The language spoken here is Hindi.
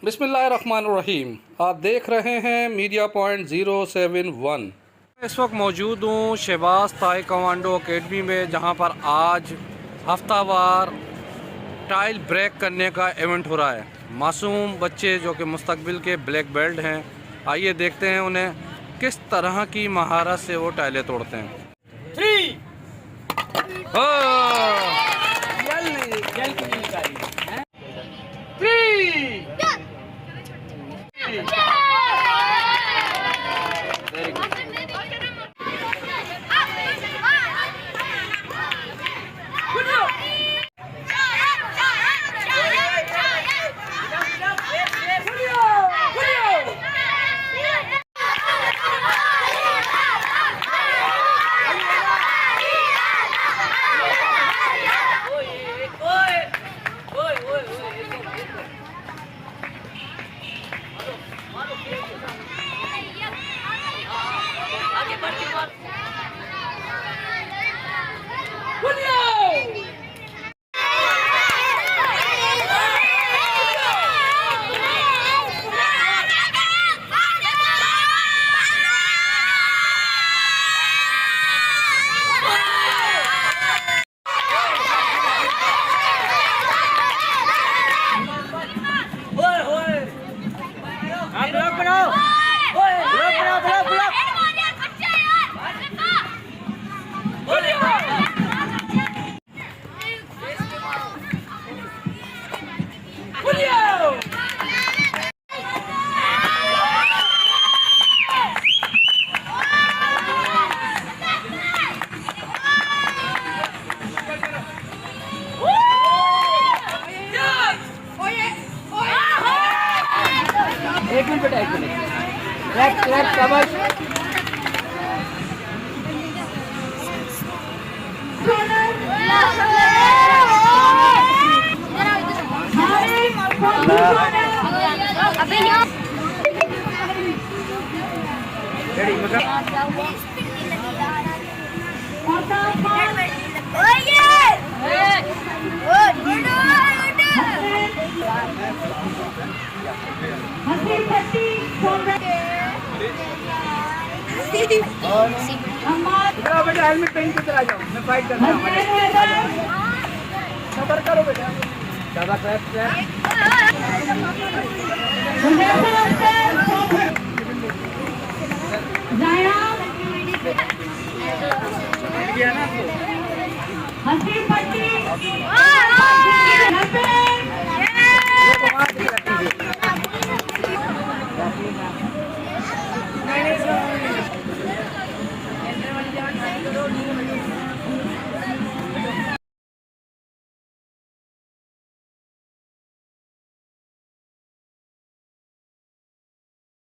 बिस्मिल्लाहिर्रहमानिर्रहीम। आप देख रहे हैं मीडिया पॉइंट 071। इस वक्त मौजूद हूँ शहबाज ताइक्वांडो अकेडमी में, जहाँ पर आज हफ्तावार टाइल ब्रेक करने का इवेंट हो रहा है। मासूम बच्चे जो कि मुस्तकबिल के ब्लैक बेल्ट हैं, आइए देखते हैं उन्हें किस तरह की महारत से वो टाइलें तोड़ते हैं। एक मिनट बेटा, एक मिनट। लेफ्ट लेफ्ट शाबाश। रेडी बेटा, हेलमेट पहन के चला जाओ, मैं फाइट करता हूँ। सबर करो बेटा, ज़्यादा क्लैप हंसी पट्टी